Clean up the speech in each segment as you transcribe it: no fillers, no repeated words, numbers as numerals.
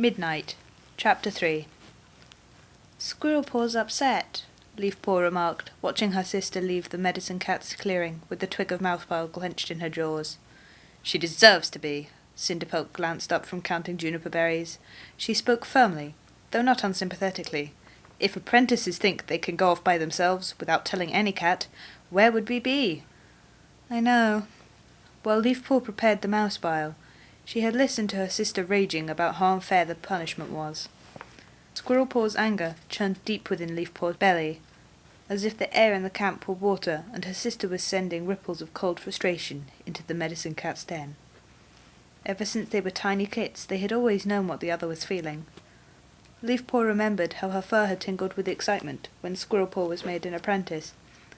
Midnight. Chapter 3. Squirrelpaw's upset, Leafpaw remarked, watching her sister leave the medicine cat's clearing with the twig of mouthfile clenched in her jaws. She deserves to be. Cinderpelt glanced up from counting juniper berries. She spoke firmly, though not unsympathetically. If apprentices think they can go off by themselves, without telling any cat, where would we be? I know. While Leafpaw prepared the mouse bile, she had listened to her sister raging about how unfair the punishment was. Squirrelpaw's anger churned deep within Leafpaw's belly, as if the air in the camp were water and her sister was sending ripples of cold frustration into the medicine cat's den. Ever since they were tiny kits, they had always known what the other was feeling. Leafpaw remembered how her fur had tingled with excitement when Squirrelpaw was made an apprentice,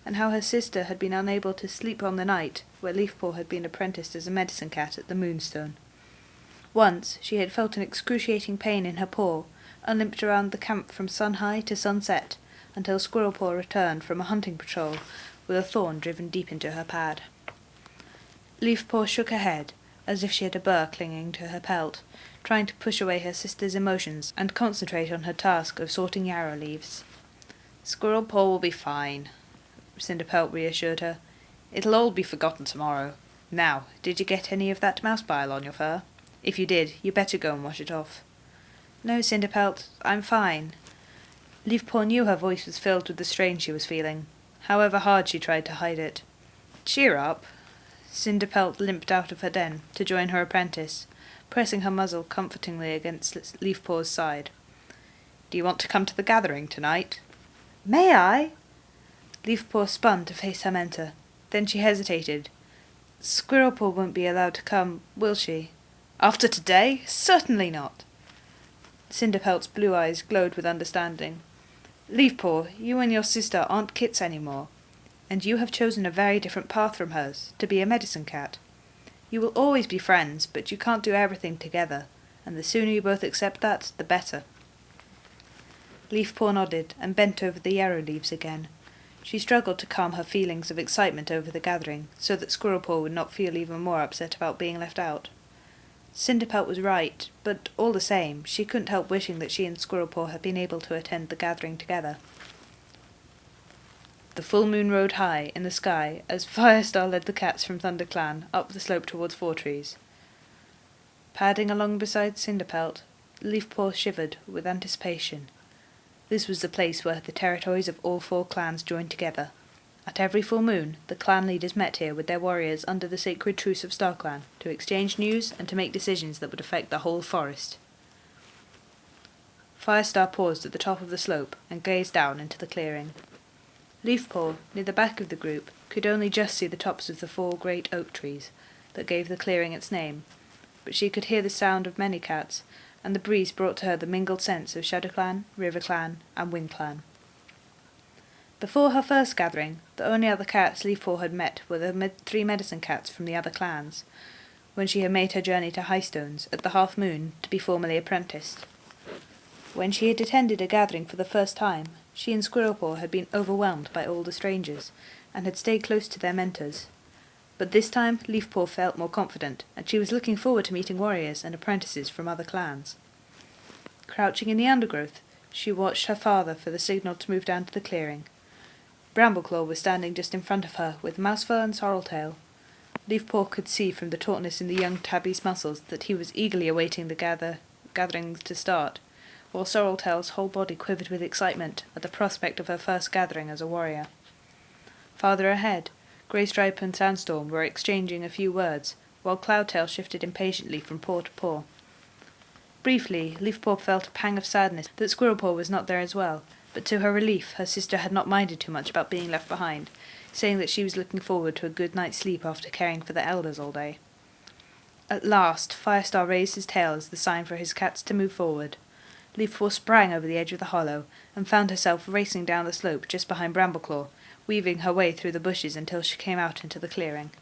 and how her sister had been unable to sleep on the night where Leafpaw had been apprenticed as a medicine cat at the Moonstone. Once she had felt an excruciating pain in her paw, and limped around the camp from sun-high to sunset, until Squirrelpaw returned from a hunting patrol with a thorn driven deep into her pad. Leafpaw shook her head, as if she had a burr clinging to her pelt, trying to push away her sister's emotions and concentrate on her task of sorting yarrow leaves. "Squirrelpaw will be fine," Cinderpelt reassured her. "It'll all be forgotten tomorrow. Now, did you get any of that mouse bile on your fur? If you did, you better go and wash it off." "No, Cinderpelt, I'm fine." Leafpaw knew her voice was filled with the strain she was feeling, however hard she tried to hide it. "Cheer up." Cinderpelt limped out of her den to join her apprentice, pressing her muzzle comfortingly against Leafpaw's side. "Do you want to come to the gathering tonight?" "May I?" Leafpaw spun to face her mentor. Then she hesitated. "Squirrelpaw won't be allowed to come, will she?" "After today? Certainly not." Cinderpelt's blue eyes glowed with understanding. "Leafpaw, you and your sister aren't kits any more, and you have chosen a very different path from hers, to be a medicine cat. You will always be friends, but you can't do everything together, and the sooner you both accept that, the better." Leafpaw nodded and bent over the yarrow leaves again. She struggled to calm her feelings of excitement over the gathering, so that Squirrelpaw would not feel even more upset about being left out. Cinderpelt was right, but all the same, she couldn't help wishing that she and Squirrelpaw had been able to attend the gathering together. The full moon rode high in the sky as Firestar led the cats from ThunderClan up the slope towards Fourtrees. Padding along beside Cinderpelt, Leafpaw shivered with anticipation. This was the place where the territories of all 4 clans joined together. At every full moon, the clan leaders met here with their warriors under the sacred truce of StarClan to exchange news and to make decisions that would affect the whole forest. Firestar paused at the top of the slope and gazed down into the clearing. Leafpaw, near the back of the group, could only just see the tops of the 4 great oak trees that gave the clearing its name, but she could hear the sound of many cats, and the breeze brought to her the mingled scents of ShadowClan, RiverClan, and WindClan. Before her first gathering, the only other cats Leafpaw had met were the 3 medicine cats from the other clans, when she had made her journey to Highstones at the half moon to be formally apprenticed. When she had attended a gathering for the first time, she and Squirrelpaw had been overwhelmed by all the strangers, and had stayed close to their mentors. But this time Leafpaw felt more confident, and she was looking forward to meeting warriors and apprentices from other clans. Crouching in the undergrowth, she watched her father for the signal to move down to the clearing. Brambleclaw was standing just in front of her, with Mousefur and Sorreltail. Leafpaw could see from the tautness in the young tabby's muscles that he was eagerly awaiting the gathering to start, while Sorreltail's whole body quivered with excitement at the prospect of her first gathering as a warrior. Farther ahead, Greystripe and Sandstorm were exchanging a few words, while Cloudtail shifted impatiently from paw to paw. Briefly, Leafpaw felt a pang of sadness that Squirrelpaw was not there as well, but to her relief her sister had not minded too much about being left behind, saying that she was looking forward to a good night's sleep after caring for the elders all day. At last Firestar raised his tail as the sign for his cats to move forward. Leafpaw sprang over the edge of the hollow, and found herself racing down the slope just behind Brambleclaw, weaving her way through the bushes until she came out into the clearing.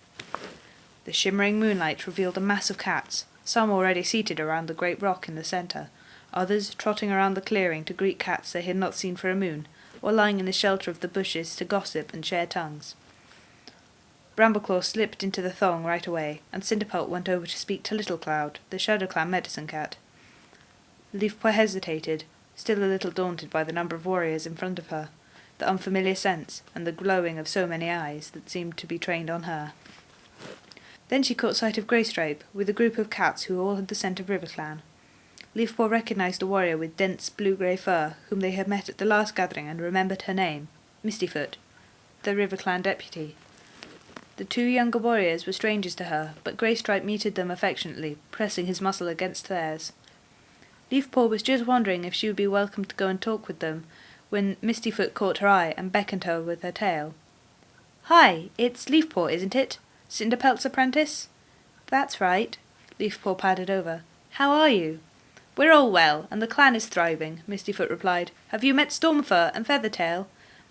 The shimmering moonlight revealed a mass of cats, some already seated around the great rock in the centre, others trotting around the clearing to greet cats they had not seen for a moon, or lying in the shelter of the bushes to gossip and share tongues. Brambleclaw slipped into the thong right away, and Cinderpelt went over to speak to Little Cloud, the ShadowClan medicine cat. Leafpaw hesitated, still a little daunted by the number of warriors in front of her, the unfamiliar scents, and the glowing of so many eyes that seemed to be trained on her. Then she caught sight of Greystripe, with a group of cats who all had the scent of RiverClan. Leafpaw recognised a warrior with dense blue-grey fur, whom they had met at the last gathering, and remembered her name, Mistyfoot, the RiverClan deputy. The two younger warriors were strangers to her, but Greystripe meted them affectionately, pressing his muzzle against theirs. Leafpaw was just wondering if she would be welcome to go and talk with them, when Mistyfoot caught her eye and beckoned her with her tail. "Hi, it's Leafpaw, isn't it? Cinderpelt's apprentice?" "That's right." Leafpaw padded over. "How are you?" "We're all well, and the clan is thriving," Mistyfoot replied. "Have you met Stormfur and Feathertail?"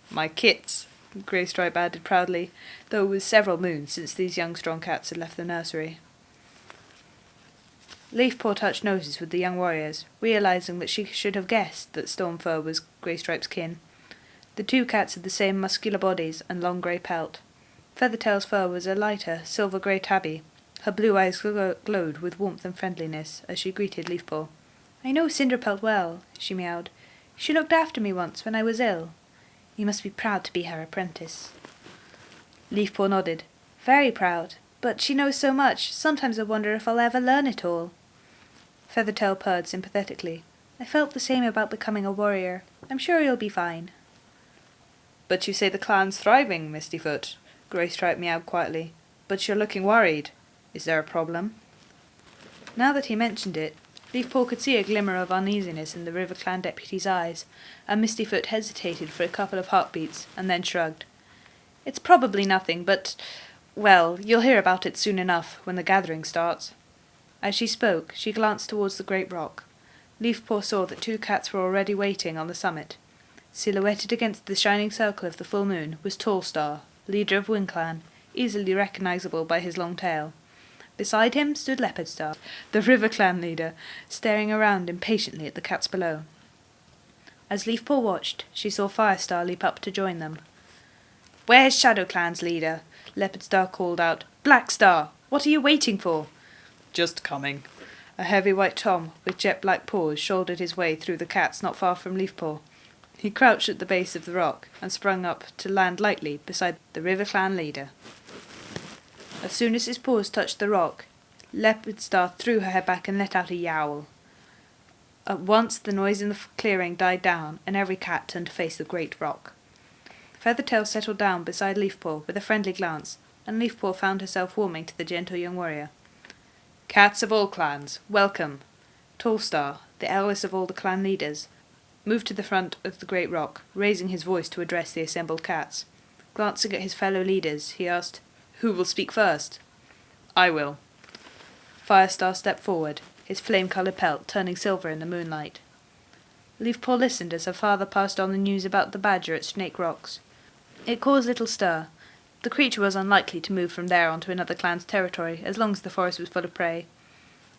"My kits," Greystripe added proudly, though it was several moons since these young strong cats had left the nursery. Leafpaw touched noses with the young warriors, realising that she should have guessed that Stormfur was Greystripe's kin. The two cats had the same muscular bodies and long grey pelt. Feathertail's fur was a lighter, silver-grey tabby. Her blue eyes glowed with warmth and friendliness as she greeted Leafpaw. "I know Cinderpelt well," she meowed. "She looked after me once when I was ill. You must be proud to be her apprentice." Leafpaw nodded. "Very proud. But she knows so much, sometimes I wonder if I'll ever learn it all." Feathertail purred sympathetically. "I felt the same about becoming a warrior. I'm sure you'll be fine." "But you say the clan's thriving, Mistyfoot," Greystripe meowed quietly. "But you're looking worried. Is there a problem?" Now that he mentioned it, Leafpaw could see a glimmer of uneasiness in the RiverClan deputy's eyes, and Mistyfoot hesitated for a couple of heartbeats, and then shrugged. "It's probably nothing, but, well, you'll hear about it soon enough, when the gathering starts." As she spoke, she glanced towards the great rock. Leafpaw saw that two cats were already waiting on the summit. Silhouetted against the shining circle of the full moon was Tallstar, leader of WindClan, easily recognisable by his long tail. Beside him stood Leopardstar, the RiverClan leader, staring around impatiently at the cats below. As Leafpaw watched, she saw Firestar leap up to join them. "Where's ShadowClan's leader?" Leopardstar called out. "Blackstar, what are you waiting for?" "Just coming." A heavy white Tom, with jet-black paws, shouldered his way through the cats not far from Leafpaw. He crouched at the base of the rock, and sprung up to land lightly beside the RiverClan leader. As soon as his paws touched the rock, Leopardstar threw her head back and let out a yowl. At once the noise in the clearing died down, and every cat turned to face the great rock. Feathertail settled down beside Leafpaw with a friendly glance, and Leafpaw found herself warming to the gentle young warrior. "Cats of all clans, welcome." Tallstar, the eldest of all the clan leaders, moved to the front of the great rock, raising his voice to address the assembled cats. Glancing at his fellow leaders, he asked, "Who will speak first?" "I will." Firestar stepped forward, his flame-coloured pelt turning silver in the moonlight. Leafpaw listened as her father passed on the news about the badger at Snake Rocks. It caused little stir. The creature was unlikely to move from there onto another clan's territory, as long as the forest was full of prey.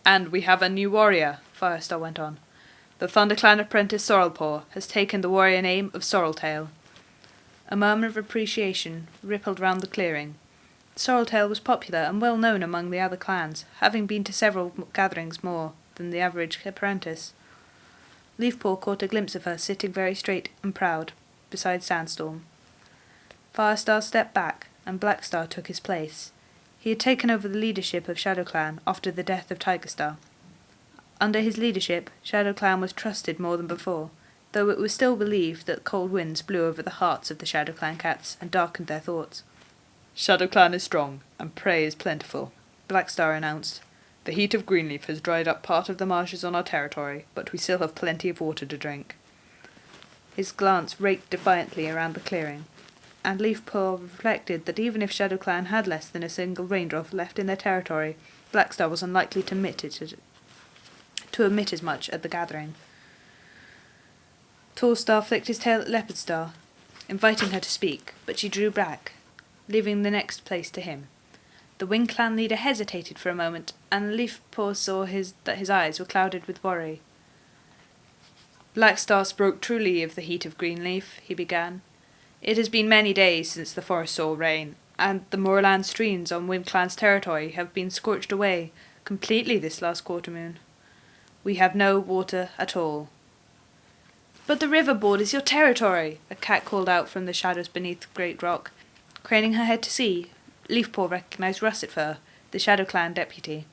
"And we have a new warrior," Firestar went on. "The ThunderClan apprentice Sorrelpaw has taken the warrior name of Sorreltail." A murmur of appreciation rippled round the clearing. Sorreltail was popular and well known among the other clans, having been to several gatherings more than the average apprentice. Leafpaw caught a glimpse of her sitting very straight and proud beside Sandstorm. Firestar stepped back, and Blackstar took his place. He had taken over the leadership of ShadowClan after the death of Tigerstar. Under his leadership, ShadowClan was trusted more than before, though it was still believed that cold winds blew over the hearts of the ShadowClan cats and darkened their thoughts. "ShadowClan is strong, and prey is plentiful," Blackstar announced. "The heat of Greenleaf has dried up part of the marshes on our territory, but we still have plenty of water to drink." His glance raked defiantly around the clearing, and Leafpaw reflected that even if ShadowClan had less than a single raindrop left in their territory, Blackstar was unlikely to admit as much at the gathering. Tallstar flicked his tail at Leopardstar, inviting her to speak, but she drew back, leaving the next place to him. The WindClan leader hesitated for a moment, and Leafpaw saw that his eyes were clouded with worry. "Blackstar spoke truly of the heat of Greenleaf," he began. "It has been many days since the forest saw rain, and the moorland streams on WindClan's territory have been scorched away completely this last quarter moon. We have no water at all. But the river borders your territory, a cat called out from the shadows beneath the great rock. Craning her head to see, Leafpaw recognised Russet Fur, the Shadow Clan deputy.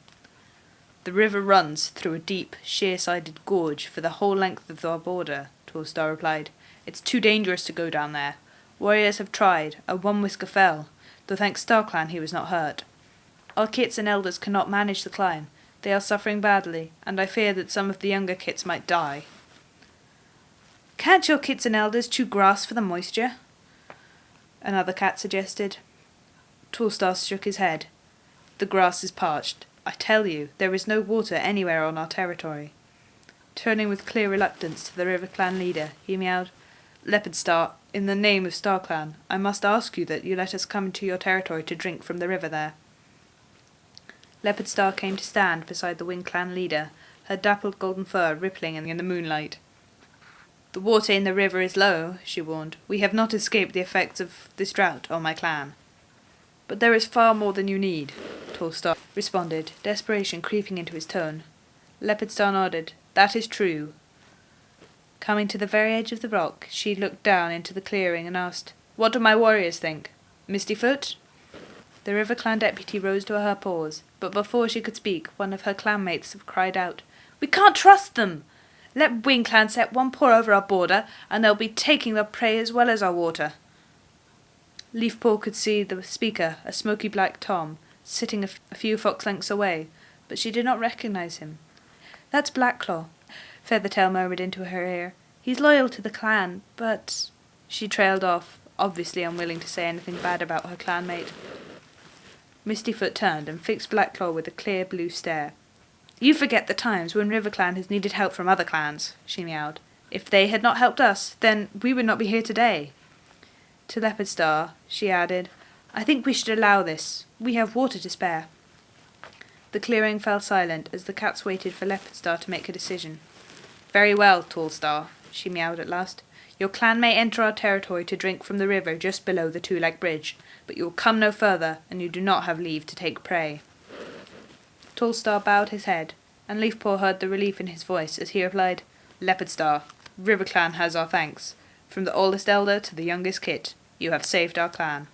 The river runs through a deep, sheer-sided gorge for the whole length of our border, Tallstar replied. It's too dangerous to go down there. Warriors have tried, and one whisker fell, though thanks StarClan he was not hurt. Our kits and elders cannot manage the climb. They are suffering badly, and I fear that some of the younger kits might die. Can't your kits and elders chew grass for the moisture? Another cat suggested. Tallstar shook his head. The grass is parched. I tell you, there is no water anywhere on our territory. Turning with clear reluctance to the River Clan leader, he meowed, Leopard Star, in the name of StarClan, I must ask you that you let us come into your territory to drink from the river there. Leopard Star came to stand beside the Wind Clan leader, her dappled golden fur rippling in the moonlight. The water in the river is low, she warned. We have not escaped the effects of this drought on my clan. But there is far more than you need, Tallstar responded, desperation creeping into his tone. Leopard Star nodded. That is true. Coming to the very edge of the rock, she looked down into the clearing and asked, What do my warriors think? Mistyfoot? The River Clan deputy rose to her paws, but before she could speak, one of her clanmates cried out, We can't trust them! Let Wind Clan set one paw over our border, and they'll be taking their prey as well as our water. Leafpaw could see the speaker, a smoky black Tom, sitting a few fox lengths away, but she did not recognise him. That's Blackclaw, Feathertail murmured into her ear. He's loyal to the clan, but... She trailed off, obviously unwilling to say anything bad about her clanmate. Mistyfoot turned and fixed Blackclaw with a clear blue stare. You forget the times when River Clan has needed help from other clans, she meowed. If they had not helped us, then we would not be here today. To Leopard Star, she added, I think we should allow this. We have water to spare. The clearing fell silent as the cats waited for Leopard Star to make a decision. Very well, Tallstar, she meowed at last. Your clan may enter our territory to drink from the river just below the two-leg bridge, but you will come no further, and you do not have leave to take prey. Tallstar bowed his head, and Leafpaw heard the relief in his voice as he replied, Leopard Star, River Clan has our thanks. From the oldest elder to the youngest kit, you have saved our clan.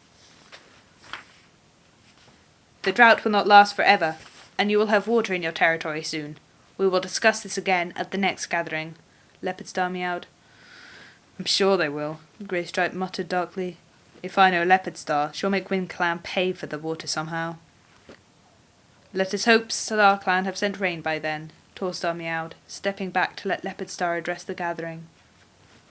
The drought will not last forever, and you will have water in your territory soon. We will discuss this again at the next gathering, Leopard Star meowed. I'm sure they will, Greystripe muttered darkly. If I know Leopard Star, she'll make Wind Clan pay for the water somehow. Let us hope StarClan have sent rain by then, Tallstar meowed, stepping back to let Leopard Star address the gathering.